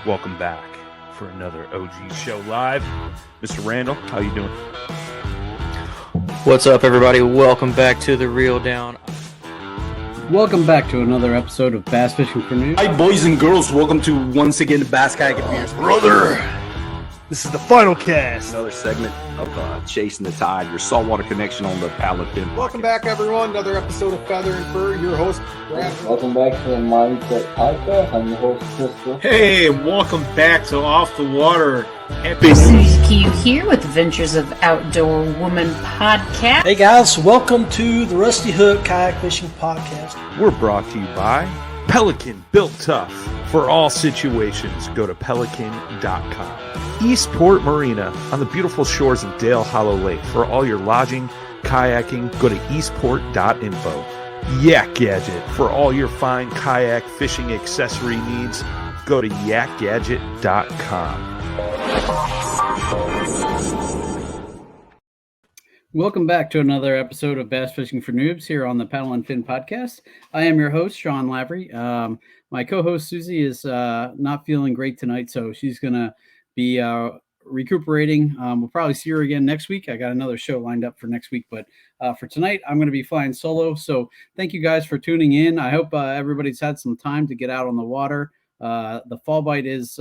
Welcome back for another OG show live. Mr. Randall, how you doing? What's up, everybody? Welcome back to The Reel Down. Welcome back to another episode of Bass Fishing for Noobs. Hi, boys and girls. Welcome to once again the Bass Kayak Adventures. Brother, this is the final cast. Another segment of Chasing the Tide, your saltwater connection on the Pallet Pin. Welcome back, everyone. Another episode of Feather and Fur. Your host, Brad. Welcome back to the Mindset Podcast. I'm your host, Crystal. Hey, welcome back to Off the Water. Susie Q here with Adventures of Outdoor Woman podcast. Hey guys, welcome to the Rusty Hook Kayak Fishing Podcast. We're brought to you by Pelican, built tough for all situations. Go to pelican.com. Eastport Marina on the beautiful shores of Dale Hollow Lake. For all your lodging, kayaking, go to eastport.info. Yak Gadget for all your fine kayak fishing accessory needs. Go to yakgadget.com. Welcome back to another episode of Bass Fishing for Noobs here on the Paddle and Fin podcast. I am your host, Sean Lavery. My co-host, Susie, is not feeling great tonight, so she's going to be recuperating. We'll probably see her again next week. I got another show lined up for next week, but for tonight, I'm going to be flying solo. So thank you guys for tuning in. I hope everybody's had some time to get out on the water. The fall bite is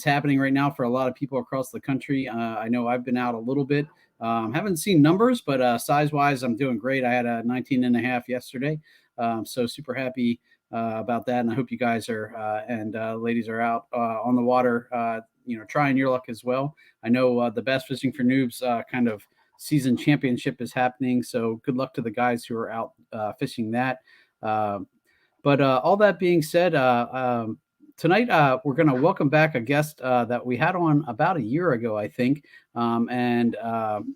happening right now for a lot of people across the country. I know I've been out a little bit. Haven't seen numbers, but size-wise, I'm doing great. I had a 19.5 yesterday, so super happy about that. And I hope you guys are and ladies are out on the water, trying your luck as well. I know the Bass Fishing for Noobs kind of season championship is happening, so good luck to the guys who are out fishing that. But all that being said, tonight, we're going to welcome back a guest that we had on about a year ago, I think. And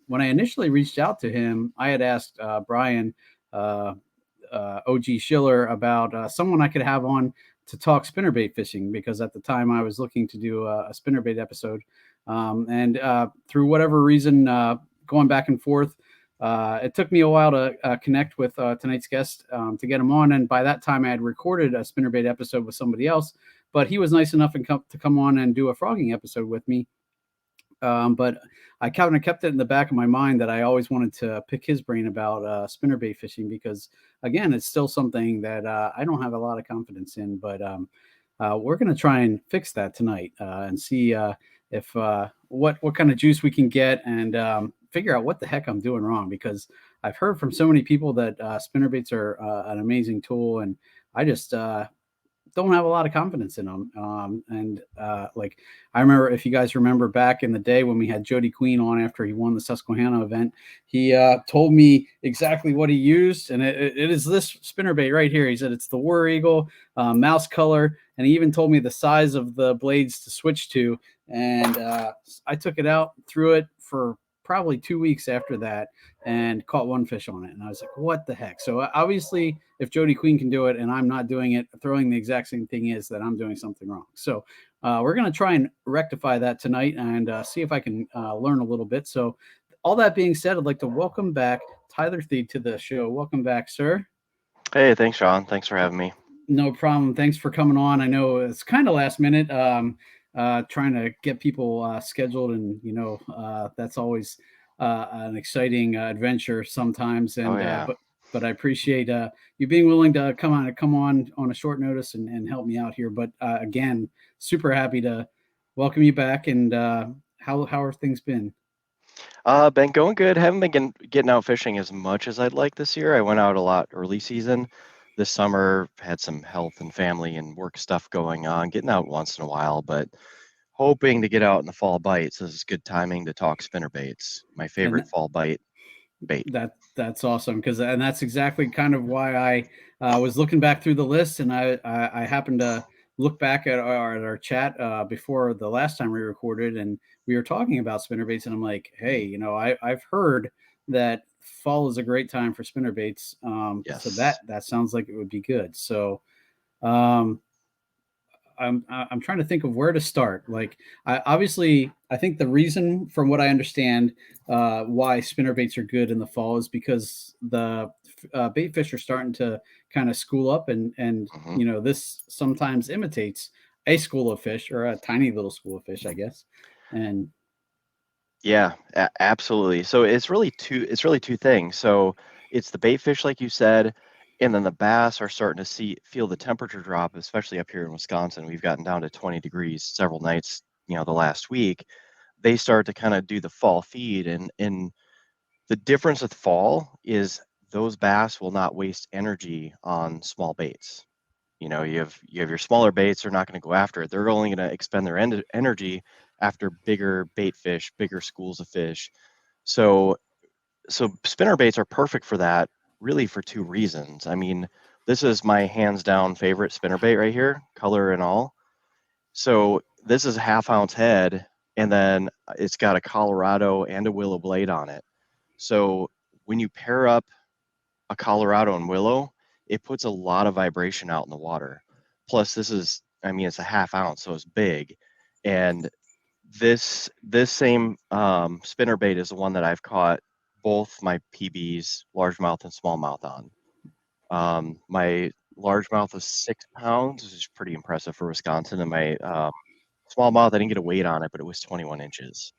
when I initially reached out to him, I had asked Brian, OG Schiller, about someone I could have on to talk spinnerbait fishing, because at the time I was looking to do a spinnerbait episode. And through whatever reason, going back and forth, it took me a while to connect with tonight's guest to get him on. And by that time, I had recorded a spinnerbait episode with somebody else. But he was nice enough to come on and do a frogging episode with me. But I kind of kept it in the back of my mind that I always wanted to pick his brain about spinnerbait fishing, because, again, it's still something that I don't have a lot of confidence in. But we're going to try and fix that tonight and see if what kind of juice we can get and figure out what the heck I'm doing wrong, because I've heard from so many people that spinnerbaits are an amazing tool, and I just don't have a lot of confidence in them. Like, I remember, if you guys remember back in the day when we had Jody Queen on after he won the Susquehanna event, he told me exactly what he used. And it is this spinnerbait right here. He said, it's the War Eagle mouse color. And he even told me the size of the blades to switch to. And I took it out, threw it for probably 2 weeks after that, and caught one fish on it. And I was like, what the heck? So obviously, if Jody Queen can do it and I'm not doing it, throwing the exact same thing, is that I'm doing something wrong. So we're going to try and rectify that tonight and see if I can learn a little bit. So all that being said, I'd like to welcome back Tyler Thiede to the show. Welcome back, sir. Hey, thanks, Sean. Thanks for having me. No problem. Thanks for coming on. I know it's kind of last minute, trying to get people scheduled, and that's always an exciting adventure sometimes. And but I appreciate you being willing to come on a short notice and help me out here. But again, super happy to welcome you back. And how have things been? Been going good. Haven't been getting out fishing as much as I'd like this year. I went out a lot early season. This summer had some health and family and work stuff going on, getting out once in a while, but hoping to get out in the fall bite. So this is good timing to talk spinnerbaits, my favorite fall bite bait. That's awesome, and that's exactly kind of why I was looking back through the list, and I happened to look back at our chat before the last time we recorded, and we were talking about spinnerbaits, and I'm like, hey, I've heard that fall is a great time for spinnerbaits. Yes. So that sounds like it would be good. So I'm trying to think of where to start. Like, I think the reason, from what I understand, why spinnerbaits are good in the fall is because the bait fish are starting to kind of school up, and this sometimes imitates a school of fish, or a tiny little school of fish, I guess. And Yeah, absolutely. So it's really two things. So it's the bait fish, like you said, and then the bass are starting to feel the temperature drop, especially up here in Wisconsin. We've gotten down to 20 degrees several nights, the last week. They start to kind of do the fall feed, and the difference with fall is those bass will not waste energy on small baits. You have your smaller baits, they're not going to go after it. They're only going to expend their energy after bigger bait fish, bigger schools of fish. So spinner baits are perfect for that, really for two reasons. I mean, this is my hands down favorite spinner bait right here, color and all. So this is a 1/2 ounce head, and then it's got a Colorado and a willow blade on it. So when you pair up a Colorado and willow, it puts a lot of vibration out in the water. Plus, it's a 1/2 ounce, so it's big. And this same spinner bait is the one that I've caught both my PBs, largemouth and smallmouth on. My largemouth was 6 pounds, which is pretty impressive for Wisconsin, and my smallmouth, I didn't get a weight on it, but it was 21 inches.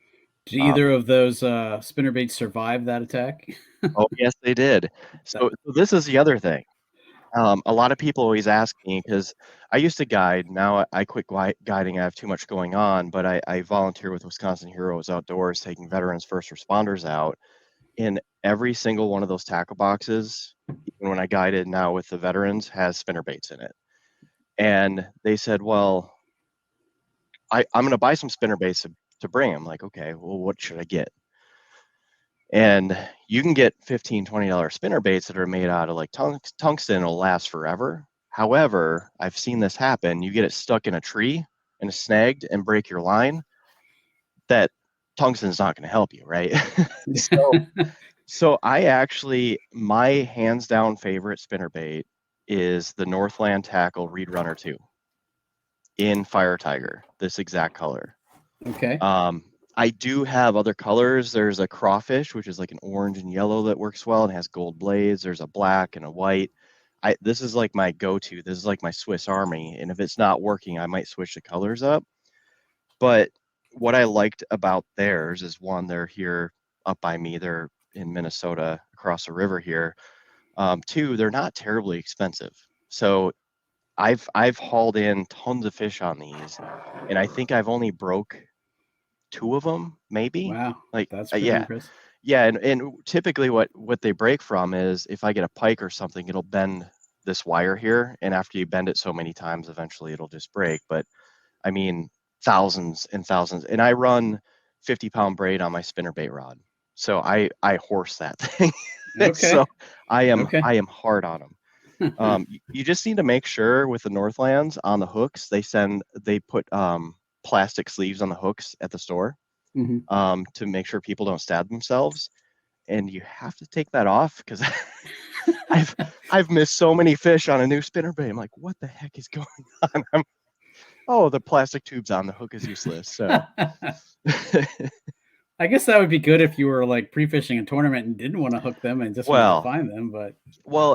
did either of those spinnerbaits survive that attack? Oh, yes, they did. So this is the other thing. A lot of people always ask me, because I used to guide. Now I quit guiding. I have too much going on, but I volunteer with Wisconsin Heroes Outdoors, taking veterans, first responders out. In every single one of those tackle boxes, even when I guided now with the veterans, has spinner baits in it. And they said, well, I'm going to buy some spinner baits to bring. I'm like, okay, well, what should I get? And you can get $15-$20 spinner baits that are made out of like tungsten. It'll last forever. However, I've seen this happen. You get it stuck in a tree and snagged and break your line. That tungsten's not going to help you, right? So my hands down favorite spinner bait is the Northland Tackle Reed Runner 2 in Fire Tiger, this exact color. Okay. I do have other colors. There's a crawfish, which is like an orange and yellow that works well and has gold blades. There's a black and a white. This is like my go-to. This is like my Swiss Army. And if it's not working, I might switch the colors up. But what I liked about theirs is, one, they're here up by me. They're in Minnesota across the river here. Two, they're not terribly expensive. So I've hauled in tons of fish on these, and I think I've only broke 2 of them, maybe. Wow, like that's pretty yeah impressive. yeah and typically what they break from is, if I get a pike or something, it'll bend this wire here, and after you bend it so many times, eventually it'll just break. But I mean, thousands and thousands, and I run 50-pound braid on my spinnerbait rod, so I horse that thing. Okay. So I am Okay. hard on them. You just need to make sure with the Northlands on the hooks, they put plastic sleeves on the hooks at the store, to make sure people don't stab themselves. And you have to take that off, because I've missed so many fish on a new spinnerbait. I'm like, what the heck is going on? The plastic tube's on, the hook is useless. So I guess that would be good if you were like pre-fishing a tournament and didn't want to hook them and just wanted to find them. But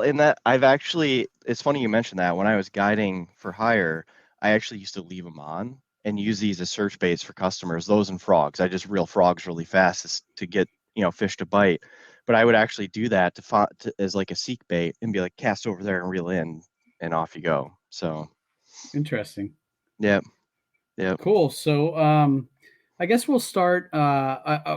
in that, it's funny you mentioned that. When I was guiding for hire, I actually used to leave them on and use these as search baits for customers, those and frogs. I just reel frogs really fast to get, fish to bite. But I would actually do that as like a seek bait, and be like, cast over there and reel in, and off you go. So interesting. Yeah. Cool. So I guess we'll start.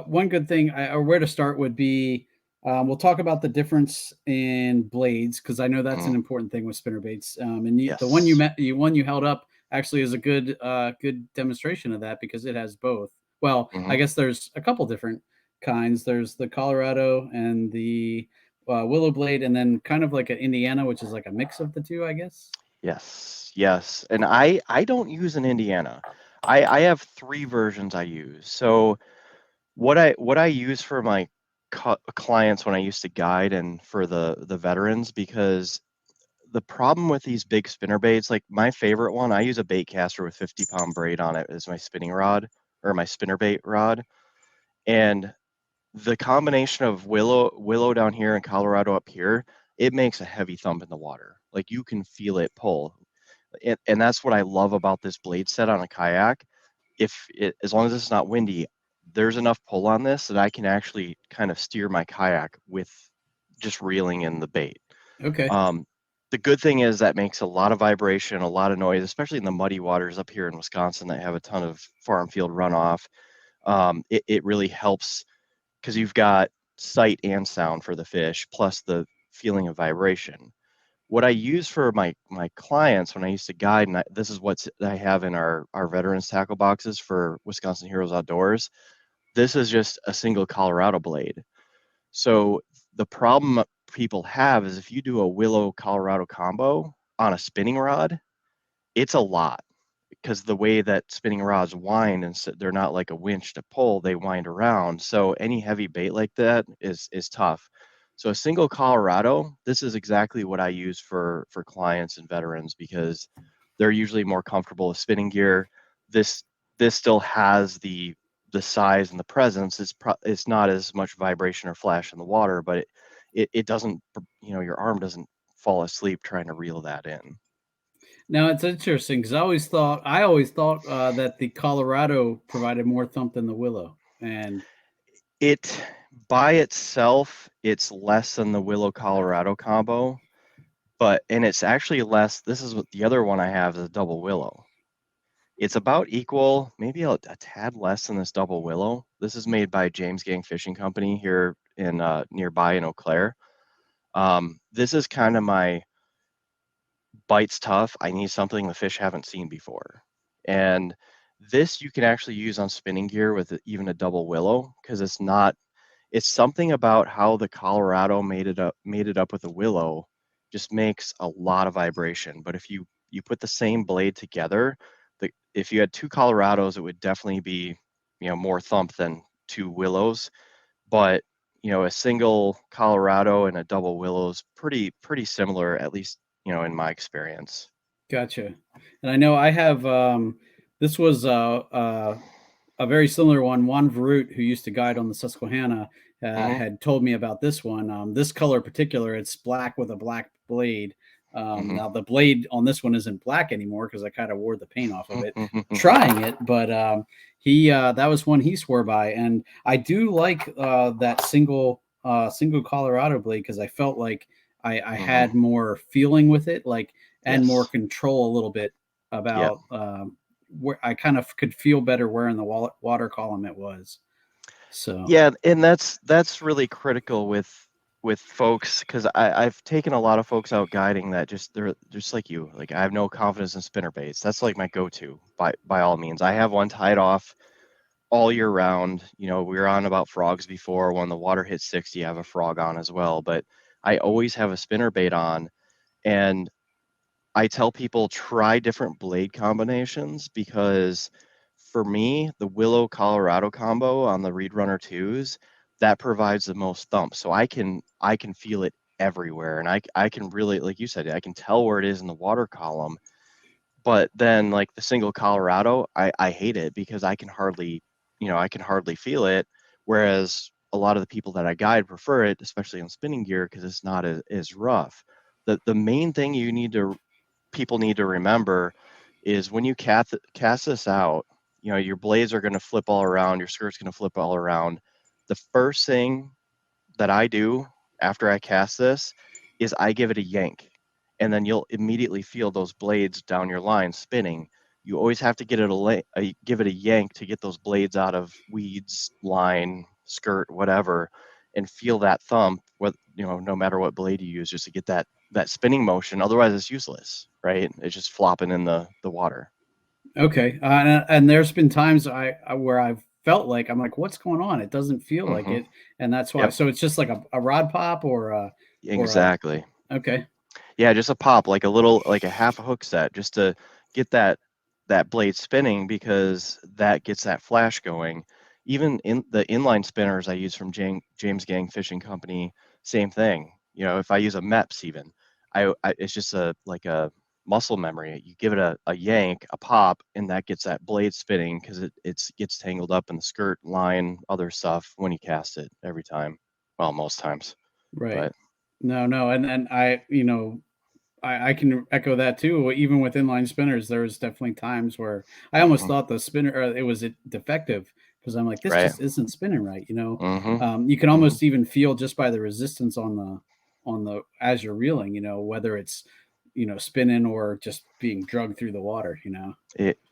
One good thing, or where to start, would be we'll talk about the difference in blades, because I know that's an important thing with spinnerbaits. And Yes. The one you held up actually is a good demonstration of that, because it has both. Well, I guess there's a couple different kinds. There's the Colorado and the willow blade, and then kind of like an Indiana, which is like a mix of the two, I guess. Yes. And I don't use an Indiana. I have 3 versions I use. So what I use for my clients when I used to guide, and for the veterans, because the problem with these big spinner baits, like my favorite one, I use a bait caster with 50-pound braid on it as my spinning rod, or my spinner bait rod. And the combination of willow down here and Colorado up here, it makes a heavy thump in the water. Like, you can feel it pull. And that's what I love about this blade set on a kayak. As long as it's not windy, there's enough pull on this that I can actually kind of steer my kayak with just reeling in the bait. Okay. The good thing is that makes a lot of vibration, a lot of noise, especially in the muddy waters up here in Wisconsin that have a ton of farm field runoff. It really helps because you've got sight and sound for the fish, plus the feeling of vibration. What I use for my clients when I used to guide, and this is what I have in our veterans tackle boxes for Wisconsin Heroes Outdoors. This is just a single Colorado blade. So the problem people have is if you do a willow Colorado combo on a spinning rod, it's a lot because the way that spinning rods wind, and they're not like a winch to pull, they wind around. So any heavy bait like that is tough. So a single Colorado, this is exactly what I use for clients and veterans because they're usually more comfortable with spinning gear. This still has the size and the presence. It's not as much vibration or flash in the water, but it doesn't, your arm doesn't fall asleep trying to reel that in. Now it's interesting because I always thought that the Colorado provided more thump than the Willow, and it by itself, it's less than the Willow Colorado combo, and it's actually less. This is what the other one I have is a double Willow. It's about equal, maybe a tad less than this double Willow. This is made by James Gang Fishing Company here in nearby in Eau Claire. This is kind of my bites tough. I need something the fish haven't seen before. And this you can actually use on spinning gear with even a double Willow because it's something about how the Colorado made it up with the Willow just makes a lot of vibration. But if you put the same blade together, if you had two Colorados, it would definitely be, more thump than two Willows. But, a single Colorado and a double Willow is pretty similar, at least, in my experience. gotcha. And I know I have this was a very similar one. Juan Verut, who used to guide on the Susquehanna, had told me about this one. This color in particular, it's black with a black blade. Now the blade on this one isn't black anymore because I kind of wore the paint off of it trying it, but he that was one he swore by, and I do like that single Colorado blade because I felt like I had more feeling with it, and more control a little bit about where I kind of could feel better where in the water column it was. So yeah, and that's really critical with folks because I've taken a lot of folks out guiding that they're just like you. Like I have no confidence in spinnerbaits. That's like my go-to by all means. I have one tied off all year round. We were on about frogs before. When the water hits 60, I have a frog on as well. But I always have a spinnerbait on, and I tell people try different blade combinations because for me, the Willow Colorado combo on the Reed Runner 2s, that provides the most thump. So I can feel it everywhere. And I can really, like you said, I can tell where it is in the water column. But then like the single Colorado, I hate it because I can hardly feel it. Whereas a lot of the people that I guide prefer it, especially on spinning gear, because it's not as rough. The main thing people need to remember is when you cast this out, your blades are going to flip all around, your skirt's going to flip all around. The first thing that I do after I cast this is I give it a yank, and then you'll immediately feel those blades down your line spinning. You always have to give it a yank to get those blades out of weeds, line, skirt, whatever, and feel that thump. No matter what blade you use, just to get that spinning motion. Otherwise, it's useless, right? It's just flopping in the water. Okay, and there's been times where I've felt like I'm like, what's going on? It doesn't feel like it, and that's why. Yep. So it's just like a rod pop exactly. Okay. Yeah, just a pop, like a half a hook set, just to get that blade spinning because that gets that flash going. Even in the inline spinners I use from James Gang Fishing Company, same thing. If I use a MEPS even, it's just a muscle memory. You give it a yank, a pop, and that gets that blade spinning because it gets tangled up in the skirt, line, other stuff when you cast it every time. Well, most times. Right. But No, and I I can echo that too. Even with inline spinners, there's definitely times where I almost thought the spinner it was defective because I'm like, this Right. just isn't spinning right. Mm-hmm. You can almost even feel just by the resistance on the as you're reeling, whether it's spinning or just being drugged through the water.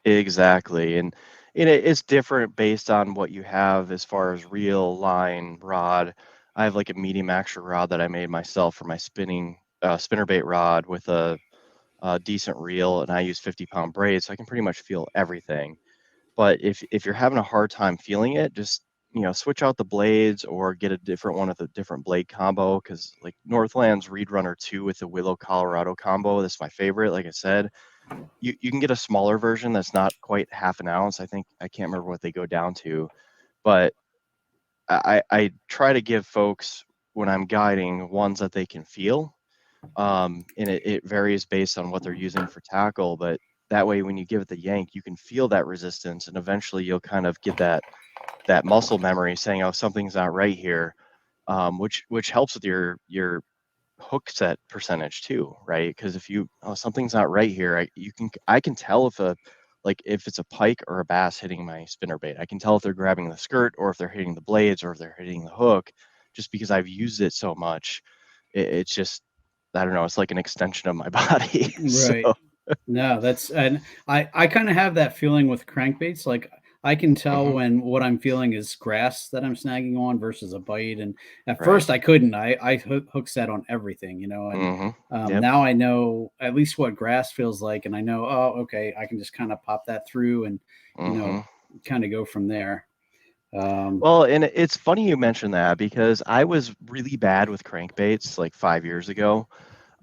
Exactly. And it's different based on what you have as far as reel, line, rod. I have like a medium action rod that I made myself for my spinnerbait rod with a decent reel, and I use 50-pound braids, so I can pretty much feel everything. But if you're having a hard time feeling it, just switch out the blades or get a different one with a different blade combo. Because like Northland's Reed Runner 2 with the Willow Colorado combo, that's my favorite. Like I said, you can get a smaller version that's not quite half an ounce. I can't remember what they go down to, but I try to give folks when I'm guiding ones that they can feel. And it varies based on what they're using for tackle, but that way when you give it the yank, you can feel that resistance, and eventually you'll kind of get that muscle memory saying, oh, something's not right here, which helps with your hook set percentage too, right? Because if something's not right here, I can tell if it's a pike or a bass hitting my spinnerbait. I can tell if they're grabbing the skirt or if they're hitting the blades or if they're hitting the hook, just because I've used it so much. It's just, I don't know, it's like an extension of my body. Right. So No, and I kind of have that feeling with crankbaits. Like I can tell when what I'm feeling is grass that I'm snagging on versus a bite. And at Right. first I couldn't. I hook set on everything, and Yep. now I know at least what grass feels like, and I know, oh, okay, I can just kind of pop that through and kind of go from there. Well, and it's funny you mentioned that because I was really bad with crankbaits like 5 years ago.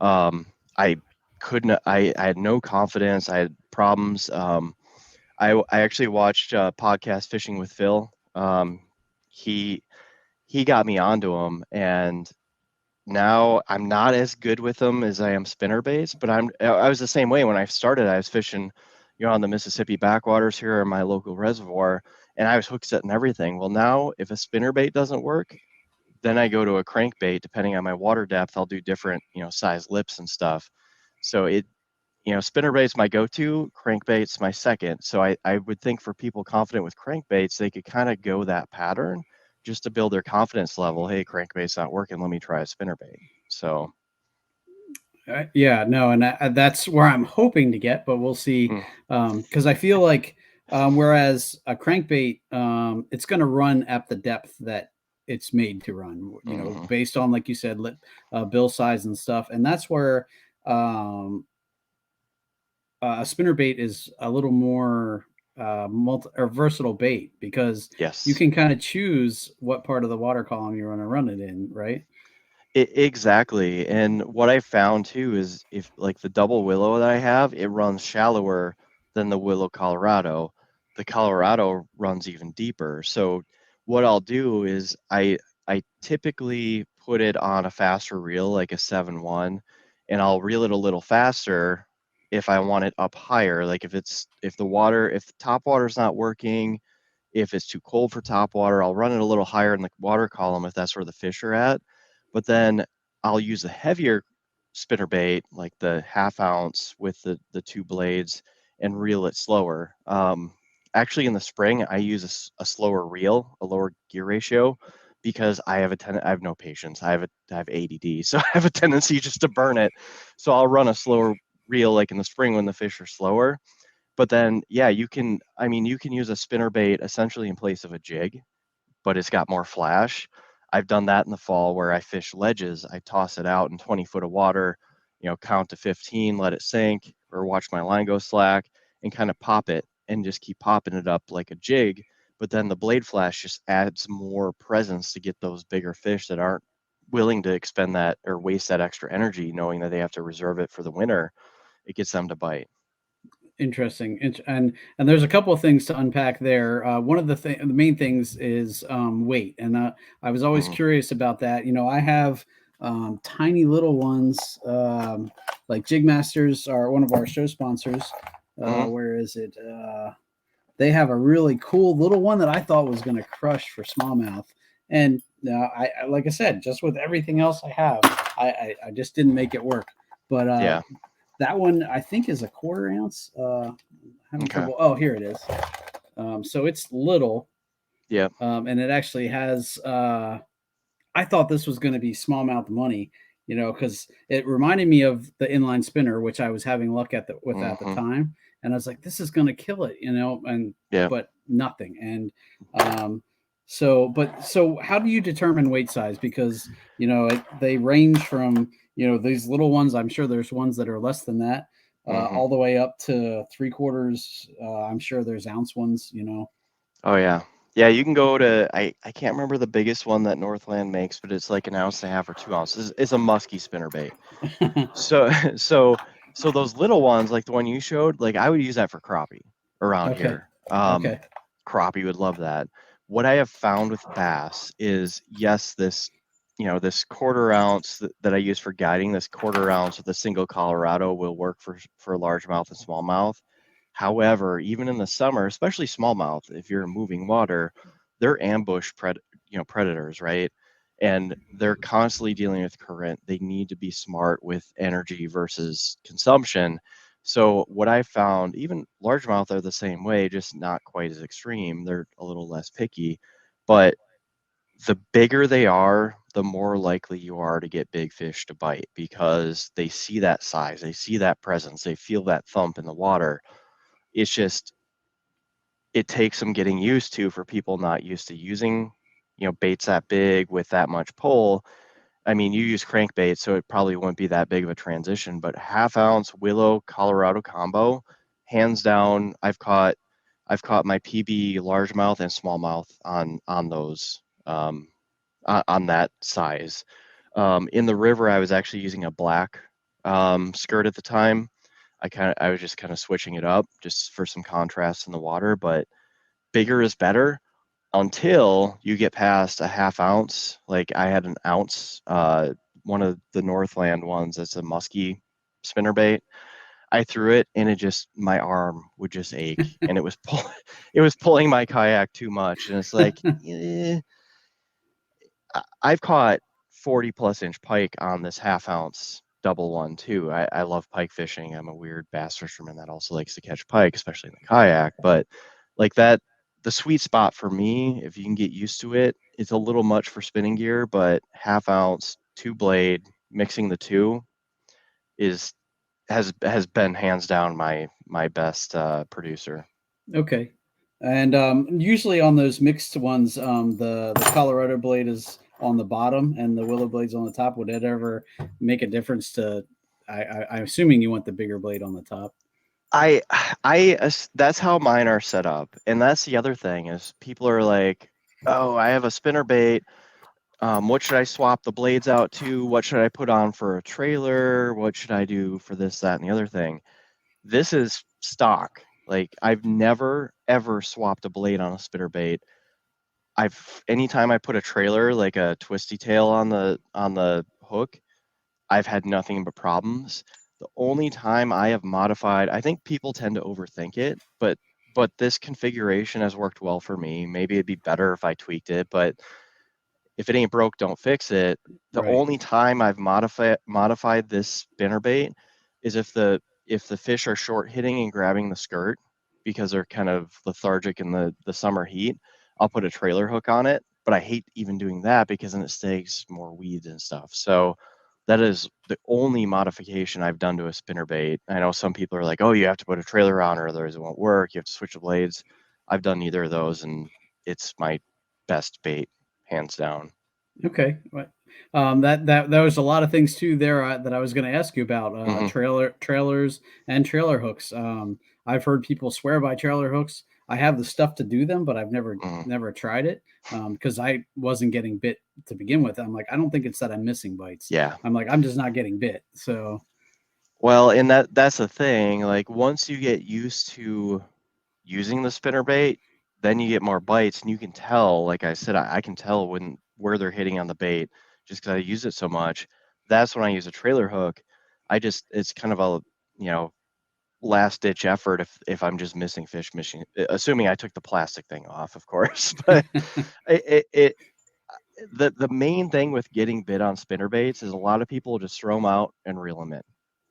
I couldn't. I had no confidence. I had problems. I actually watched podcast Fishing with Phil. He got me onto him, and now I'm not as good with them as I am spinnerbaits. But I was the same way when I started. I was fishing, on the Mississippi backwaters here in my local reservoir, and I was hook setting everything. Well, now if a spinnerbait doesn't work, then I go to a crankbait. Depending on my water depth, I'll do different, size lips and stuff. So spinnerbait's my go-to, crankbait's my second. So I would think for people confident with crankbaits, they could kind of go that pattern just to build their confidence level. Hey, crankbait's not working. Let me try a spinnerbait. So yeah, no, and that's where I'm hoping to get, but we'll see. Because I feel like whereas a crankbait, it's going to run at the depth that it's made to run, based on, like you said, bill size and stuff. And that's where a spinnerbait is a little more versatile bait, because yes, you can kind of choose what part of the water column you want to run it in, right? Exactly. And what I found too is if like the double willow that I have, it runs shallower than the willow Colorado. The Colorado runs even deeper. So what I'll do is I typically put it on a faster reel, like a 7-1, and I'll reel it a little faster if I want it up higher. Like if the top water's not working, if it's too cold for top water, I'll run it a little higher in the water column if that's where the fish are at. But then I'll use a heavier spinnerbait, like the 1/2 ounce with the two blades, and reel it slower. Actually, in the spring, I use a slower reel, a lower gear ratio, because I have no patience. I have ADD, so I have a tendency just to burn it. So I'll run a slower reel, like in the spring when the fish are slower. But then, yeah, you can use a spinnerbait essentially in place of a jig, but it's got more flash. I've done that in the fall where I fish ledges. I toss it out in 20 foot of water, count to 15, let it sink, or watch my line go slack, and kind of pop it and just keep popping it up like a jig. But then the blade flash just adds more presence to get those bigger fish that aren't willing to expend that or waste that extra energy, knowing that they have to reserve it for the winter. It gets them to bite. Interesting. And there's a couple of things to unpack there. One of the main things is weight, and I was always curious about that. I have tiny little ones, like Jigmasters are one of our show sponsors. Where is it? They have a really cool little one that I thought was going to crush for smallmouth, and I like I said, just with everything else I have, I just didn't make it work. But Yeah. that one I think is a 1/4 ounce. Having trouble. Oh, here it is. So it's little. Yeah. And it actually has. I thought this was going to be smallmouth money, because it reminded me of the inline spinner, which I was having luck with at the time, and I was like, this is going to kill it, and but nothing. And so how do you determine weight size? Because they range from these little ones. I'm sure there's ones that are less than that, all the way up to 3/4. I'm sure there's ounce ones. Oh yeah. Yeah, you can go to I can't remember the biggest one that Northland makes, but it's like 1.5 ounces or 2 ounces. It's a musky spinnerbait. So so those little ones, like the one you showed, like I would use that for crappie around here. Okay. Crappie would love that. What I have found with bass is, yes, this this 1/4 ounce that I use for guiding, this 1/4 ounce with a single Colorado will work for largemouth and smallmouth. However, even in the summer, especially smallmouth, if you're in moving water, they're ambush predators, right? And they're constantly dealing with current. They need to be smart with energy versus consumption. So what I found, even largemouth are the same way, just not quite as extreme. They're a little less picky, but the bigger they are, the more likely you are to get big fish to bite, because they see that size, they see that presence, they feel that thump in the water. It's just, it takes some getting used to for people not used to using, baits that big with that much pull. I mean, you use crankbait, so it probably wouldn't be that big of a transition, but 1/2 ounce willow Colorado combo, hands down, I've caught my PB largemouth and smallmouth on those, on that size. In the river, I was actually using a black skirt at the time. I was just kind of switching it up just for some contrast in the water, but bigger is better until you get past a 1/2 ounce. Like I had 1 ounce, one of the Northland ones that's a musky spinnerbait. I threw it and my arm would just ache, and it was pulling my kayak too much. And it's like, I've caught 40+ inch pike on this 1/2 ounce double one too. I love pike fishing. I'm a weird bass fisherman that also likes to catch pike, especially in the kayak. But like that, the sweet spot for me, if you can get used to it, it's a little much for spinning gear, but 1/2 ounce, 2 blade, mixing the two has been hands down my best producer. Okay. And usually on those mixed ones, the Colorado blade is on the bottom and the willow blade's on the top. Would that ever make a difference to? I'm assuming you want the bigger blade on the top. That's how mine are set up, and that's the other thing is people are like, oh, I have a spinnerbait. What should I swap the blades out to? What should I put on for a trailer? What should I do for this, that, and the other thing? This is stock. Like I've never ever swapped a blade on a spinnerbait. Anytime I put a trailer, like a twisty tail on the hook, I've had nothing but problems. The only time I have modified, I think people tend to overthink it, but this configuration has worked well for me. Maybe it'd be better if I tweaked it, but if it ain't broke, don't fix it. The only time I've modified this spinnerbait is if the fish are short hitting and grabbing the skirt because they're kind of lethargic in the summer heat. I'll put a trailer hook on it, but I hate even doing that because then it stays more weeds and stuff. So that is the only modification I've done to a spinnerbait. I know some people are like, oh, you have to put a trailer on or otherwise it won't work. You have to switch the blades. I've done neither of those, and it's my best bait, hands down. Okay. That was a lot of things too there that I was going to ask you about, trailers and trailer hooks. I've heard people swear by trailer hooks. I have the stuff to do them, but I've never tried it because I wasn't getting bit to begin with. I'm like, I don't think it's that I'm missing bites. Yeah. I'm like, I'm just not getting bit. So, well, and that's the thing. Like once you get used to using the spinnerbait, then you get more bites, and you can tell. Like I said, I can tell where they're hitting on the bait just because I use it so much. That's when I use a trailer hook. It's kind of a last ditch effort if I'm just missing fish, assuming I took the plastic thing off, of course. But the main thing with getting bit on spinnerbaits is a lot of people just throw them out and reel them in.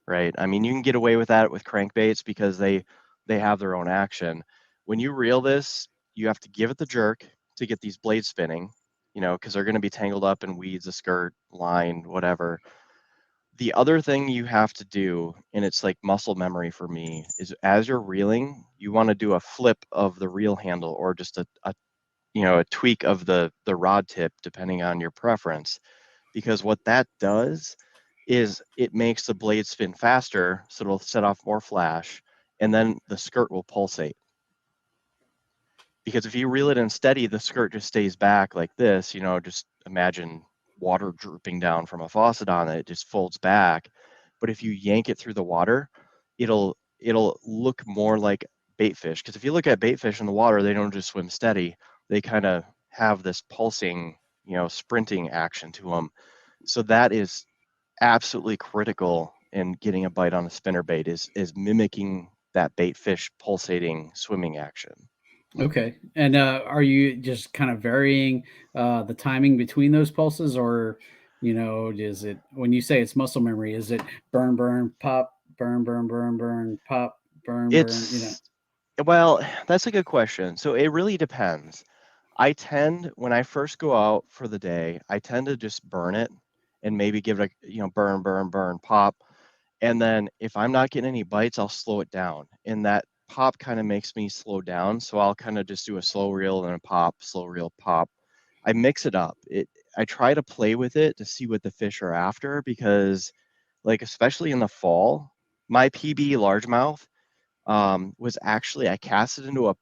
right? I mean, you can get away with that with crankbaits because they have their own action. When you reel this, you have to give it the jerk to get these blades spinning, because they're going to be tangled up in weeds, a skirt, line, whatever. The other thing you have to do, and it's like muscle memory for me, is as you're reeling, you want to do a flip of the reel handle or just a tweak of the rod tip, depending on your preference. Because what that does is it makes the blade spin faster, so it'll set off more flash, and then the skirt will pulsate. Because if you reel it in steady, the skirt just stays back like this, just imagine water drooping down from a faucet on it, it just folds back. But if you yank it through the water, it'll look more like bait fish. Because if you look at bait fish in the water, they don't just swim steady. They kind of have this pulsing, sprinting action to them. So that is absolutely critical in getting a bite on a spinnerbait is mimicking that bait fish pulsating swimming action. Okay. And are you just kind of varying the timing between those pulses, or, is it, when you say it's muscle memory, is it burn, burn, pop, burn, burn, burn, burn, pop, burn, burn? Well, that's a good question. So it really depends. When I first go out for the day, I tend to just burn it and maybe give it a, burn, burn, burn, pop. And then if I'm not getting any bites, I'll slow it down. And that pop kind of makes me slow down. So I'll kind of just do a slow reel and a pop, slow reel, pop. I mix it up. I try to play with it to see what the fish are after, because like, especially in the fall, my PB largemouth was actually, I cast it into a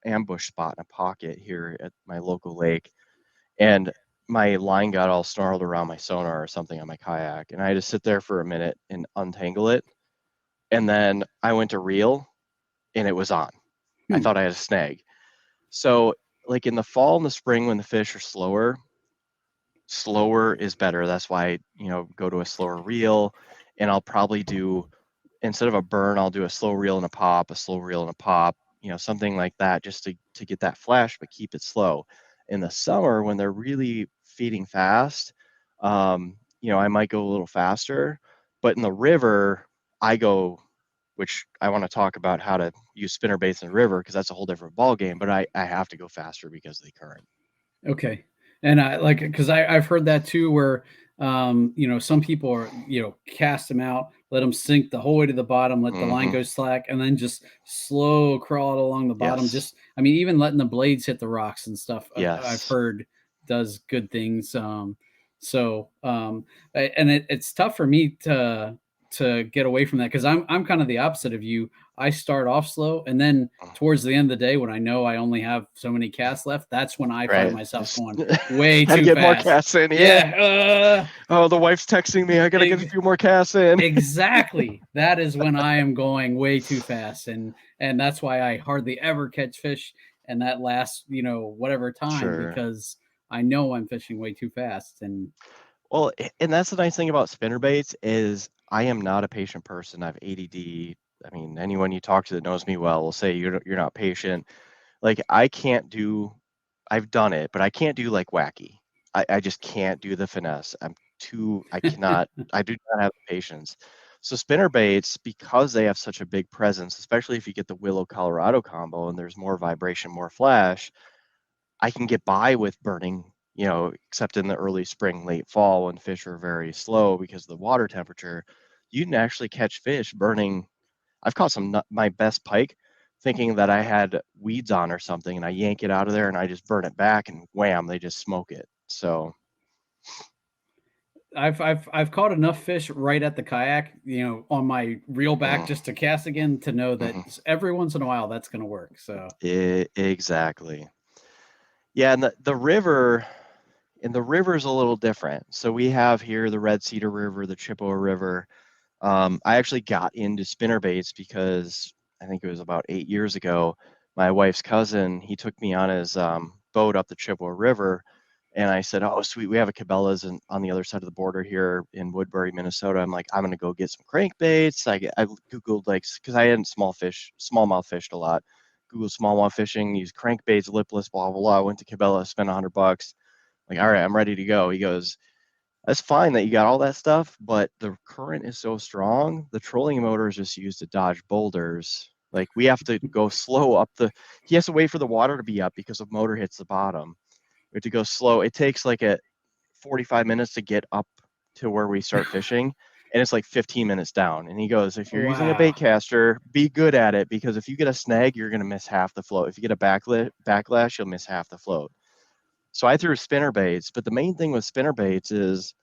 ambush spot in a pocket here at my local lake. And my line got all snarled around my sonar or something on my kayak. And I had to sit there for a minute and untangle it. And then I went to reel and it was on. I thought I had a snag. So like in the fall and the spring, when the fish are slower is better. That's why, go to a slower reel. And I'll probably do, instead of a burn, I'll do a slow reel and a pop, a slow reel and a pop, something like that, just to get that flash, but keep it slow. In the summer, when they're really feeding fast, I might go a little faster. But in the river, which I want to talk about how to use spinner baits in the river, because that's a whole different ball game. But I have to go faster because of the current. Okay. And because I've heard that too, where, some people are, cast them out, let them sink the whole way to the bottom, let the line go slack, and then just slow crawl along the bottom. Yes. Just, even letting the blades hit the rocks and stuff, Yes. I've heard does good things. And it's tough for me to get away from that, because I'm kind of the opposite of you. I start off slow, and then towards the end of the day, when I know I only have so many casts left, that's when I find myself going way too get fast. More casts in. Yeah. Oh, the wife's texting me. I gotta get a few more casts in. Exactly. That is when I am going way too fast, and that's why I hardly ever catch fish, and that lasts whatever time, because I know I'm fishing way too fast. And well, and that's the nice thing about spinnerbaits is I am not a patient person. I have ADD. I mean, anyone you talk to that knows me well will say you're not patient. Like, I've done it, but I can't do like wacky. I just can't do the finesse. I cannot, I do not have the patience. So spinnerbaits, because they have such a big presence, especially if you get the Willow Colorado combo and there's more vibration, more flash, I can get by with burning, except in the early spring, late fall, when fish are very slow because of the water temperature. You can actually catch fish burning. I've caught my best pike thinking that I had weeds on or something, and I yank it out of there and I just burn it back, and wham, they just smoke it. So I've caught enough fish right at the kayak, on my reel back, just to cast again, to know that every once in a while that's going to work. So exactly. Yeah, and the river is a little different. So we have here the Red Cedar River, the Chippewa River. I actually got into spinnerbaits because I think it was about 8 years ago. My wife's cousin, he took me on his boat up the Chippewa River, and I said, "Oh, sweet, we have a Cabela's on the other side of the border here in Woodbury, Minnesota." I'm like, "I'm gonna go get some crankbaits." I googled, because I hadn't smallmouth fished a lot. Googled smallmouth fishing, use crankbaits, lipless, blah blah blah. Went to Cabela, spent $100. Like, all right, I'm ready to go. He goes, That's fine that you got all that stuff, but the current is so strong. The trolling motor is just used to dodge boulders. Like we have to go slow up he has to wait for the water to be up because the motor hits the bottom. We have to go slow. It takes like 45 minutes to get up to where we start fishing, and it's like 15 minutes down. And he goes, if you're using a bait caster, be good at it, because if you get a snag, you're going to miss half the float. If you get a backlash, you'll miss half the float. So I threw spinner baits, but the main thing with spinner baits is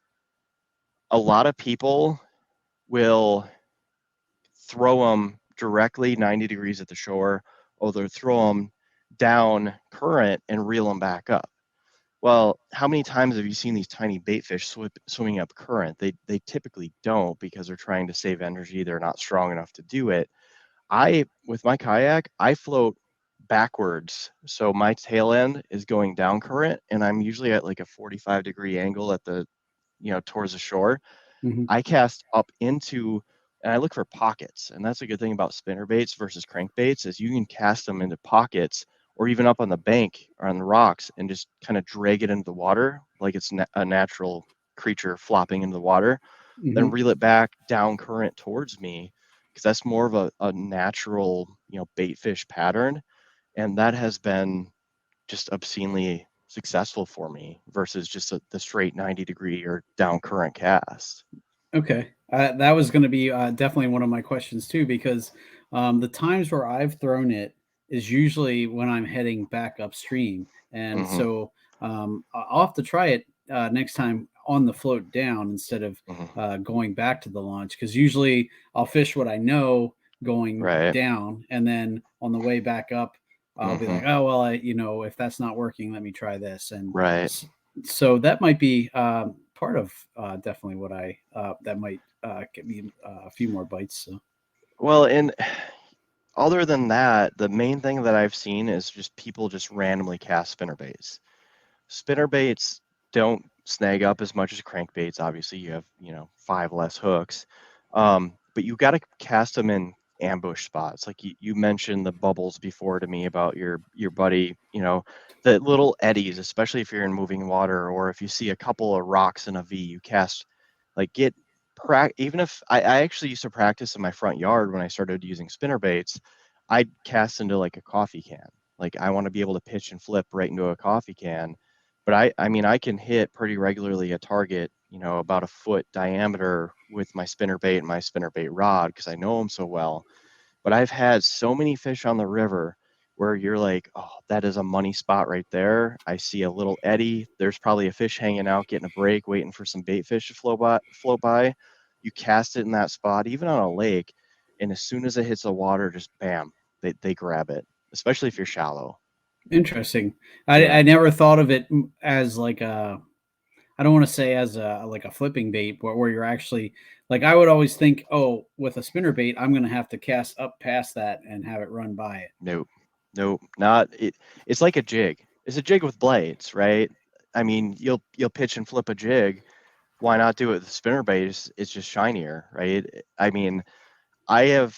a lot of people will throw them directly 90 degrees at the shore, or they'll throw them down current and reel them back up. Well, how many times have you seen these tiny bait fish swimming up current? They typically don't, because they're trying to save energy. They're not strong enough to do it. With my kayak, I float backwards. So my tail end is going down current, and I'm usually at like a 45-degree angle at towards the shore. Mm-hmm. I cast up into, and I look for pockets. And that's a good thing about spinner baits versus crankbaits, is you can cast them into pockets, or even up on the bank or on the rocks, and just kind of drag it into the water like it's a natural creature flopping into the water, then reel it back down current towards me, because that's more of a natural, bait fish pattern. And that has been just obscenely successful for me versus just the straight 90-degree or down current cast. Okay. That was going to be definitely one of my questions too, because the times where I've thrown it is usually when I'm heading back upstream. And so I'll have to try it next time on the float down instead of going back to the launch, because usually I'll fish what I know going down, and then on the way back up, I'll be like, oh, well, if that's not working, let me try this. And so that might be part of definitely what that might get me a few more bites. So. Well, and other than that, the main thing that I've seen is just people just randomly cast spinnerbaits. Spinnerbaits don't snag up as much as crankbaits. Obviously, you have 5 less hooks, but you got to cast them in ambush spots. Like you mentioned the bubbles before to me about your buddy. The little eddies, especially if you're in moving water, or if you see a couple of rocks in a V, you cast even if I actually used to practice in my front yard when I started using spinnerbaits, I'd cast into like a coffee can. Like I want to be able to pitch and flip right into a coffee can. But I can hit pretty regularly a target, about a foot diameter with my spinnerbait and my spinnerbait rod, because I know them so well. But I've had so many fish on the river where you're like, oh, that is a money spot right there. I see a little eddy. There's probably a fish hanging out, getting a break, waiting for some bait fish to float by. You cast it in that spot, even on a lake, and as soon as it hits the water, just bam, they grab it, especially if you're shallow. Interesting. I never thought of it as like I don't want to say as like a flipping bait, but where you're actually like, I would always think, oh, with a spinner bait, I'm going to have to cast up past that and have it run by it. Nope, not it. It's like a jig. It's a jig with blades, right? I mean, you'll pitch and flip a jig. Why not do it with a spinner bait? It's just shinier, right? I mean, I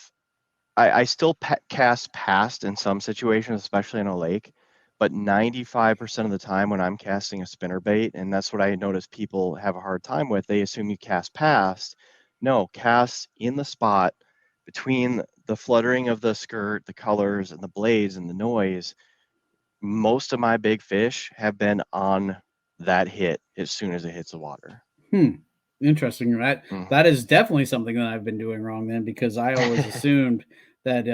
still cast past in some situations, especially in a lake, but 95% of the time when I'm casting a spinner bait, and that's what I notice people have a hard time with, they assume you cast past. No, cast in the spot between the fluttering of the skirt, the colors, and the blades and the noise. Most of my big fish have been on that hit as soon as it hits the water. Interesting. That is definitely something that I've been doing wrong then, because I always assumed that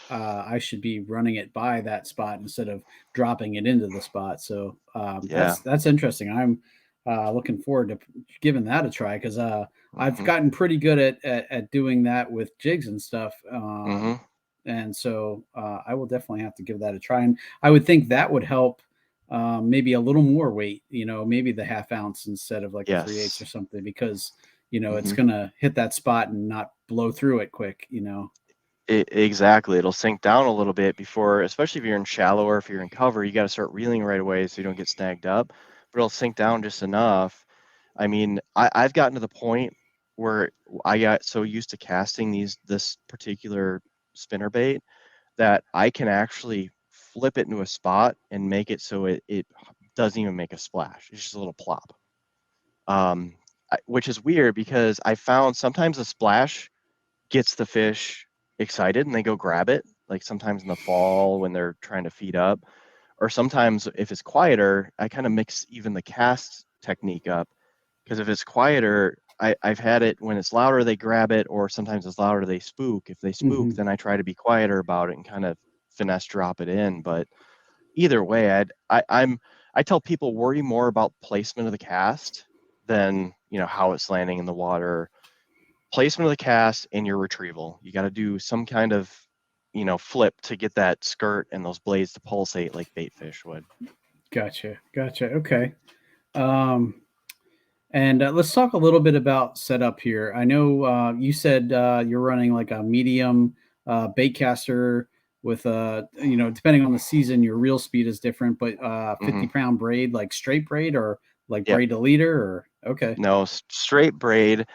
I should be running it by that spot instead of dropping it into the spot. So that's interesting. I'm looking forward to giving that a try, because I've gotten pretty good at doing that with jigs and stuff. And so I will definitely have to give that a try. And I would think that would help. Maybe a little more weight, maybe the 1/2 ounce instead of like 3/8 or something, because it's gonna hit that spot and not blow through it quick. Exactly. It'll sink down a little bit before, especially if you're in shallow or if you're in cover, you got to start reeling right away so you don't get snagged up. But it'll sink down just enough. I mean, I've gotten to the point where I got so used to casting this particular spinnerbait that I can actually flip it into a spot and make it so it doesn't even make a splash. It's just a little plop. which is weird because I found sometimes a splash gets the fish excited and they go grab it, like sometimes in the fall when they're trying to feed up, or sometimes if it's quieter, I kind of mix even the cast technique up, because if it's quieter, I've had it when it's louder they grab it, or sometimes it's louder they spook. If they spook, then I try to be quieter about it and kind of finesse drop it in. But either way, I tell people worry more about placement of the cast than how it's landing in the water. Placement of the cast and your retrieval. You got to do some kind of flip to get that skirt and those blades to pulsate like bait fish would. Gotcha. Okay. And let's talk a little bit about setup here. I know you said you're running like a medium bait caster with depending on the season, your reel speed is different, but 50-pound braid, like straight braid or like braid to leader, or okay. No, straight braid.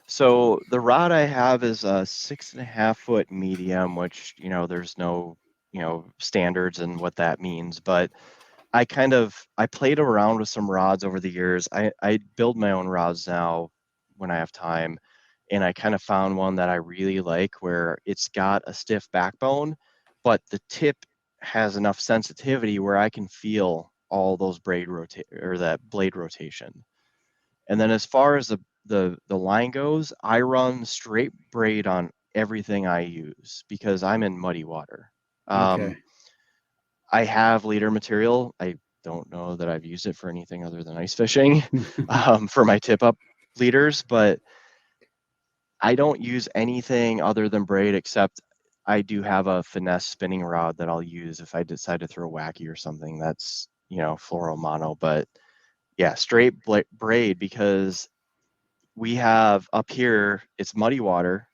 So the rod I have is a 6.5 foot medium, which there's no standards and what that means, but I played around with some rods over the years. I build my own rods now when I have time, and I kind of found one that I really like where it's got a stiff backbone, but the tip has enough sensitivity where I can feel all those that blade rotation. And then as far as the line goes, I run straight braid on everything I use because I'm in muddy water. Okay. I have leader material. I don't know that I've used it for anything other than ice fishing for my tip up leaders, but I don't use anything other than braid, except I do have a finesse spinning rod that I'll use if I decide to throw wacky or something that's fluoro mono. But yeah, straight braid, because we have up here, it's muddy water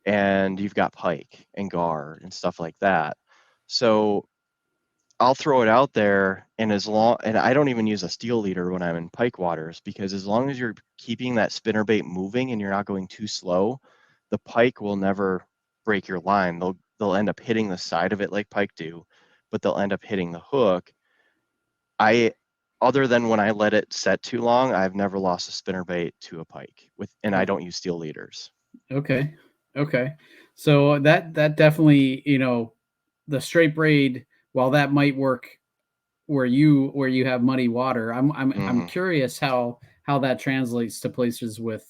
and you've got pike and gar and stuff like that. So I'll throw it out there, and I don't even use a steel leader when I'm in pike waters, because as long as you're keeping that spinnerbait moving and you're not going too slow, the pike will never break your line. They'll end up hitting the side of it like pike do, but they'll end up hitting the hook. Other than when I let it set too long, I've never lost a spinnerbait to a pike and I don't use steel leaders. Okay. So that definitely, the straight braid, while that might work where you have muddy water, I'm curious how that translates to places with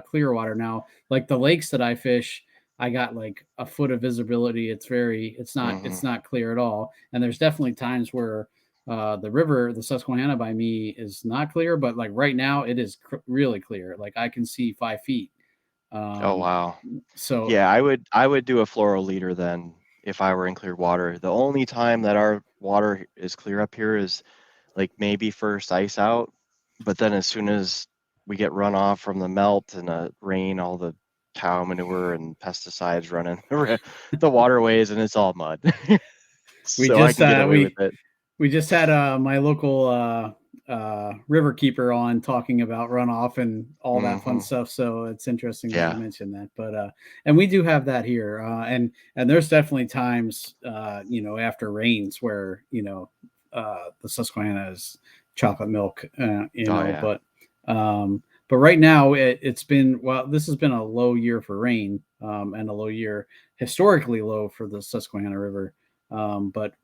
clear water. Now, like the lakes that I fish, I got like a foot of visibility. It's not clear at all. And there's definitely times where the river, the Susquehanna by me, is not clear, but like right now it is really clear. Like I can see 5 feet. Oh wow. So yeah, I would do a fluoro leader then if I were in clear water. The only time that our water is clear up here is like maybe first ice out, but then as soon as we get runoff from the melt and the rain, all the cow manure and pesticides running the waterways, and it's all mud. So I can get away with it. We just had my local river keeper on talking about runoff and all that fun stuff. So it's interesting that you mentioned that. But and we do have that here, and there's definitely times after rains where the Susquehanna is chocolate milk, but right now it's been, this has been a low year for rain, and a low year, historically low for the Susquehanna River, but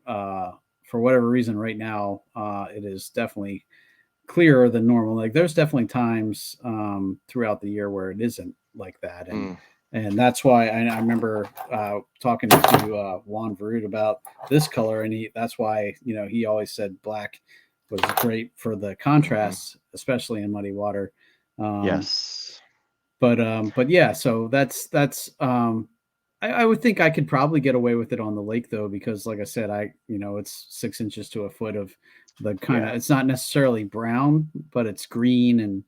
for whatever reason right now it is definitely clearer than normal. Like there's definitely times throughout the year where it isn't like that, and that's why I remember talking to Juan Verut about this color, and that's why he always said black was great for the contrast, especially in muddy water. Yes, but yeah, so that's I would think I could probably get away with it on the lake though, because like I said, it's 6 inches to a foot of the kind of, it's not necessarily brown, but it's green and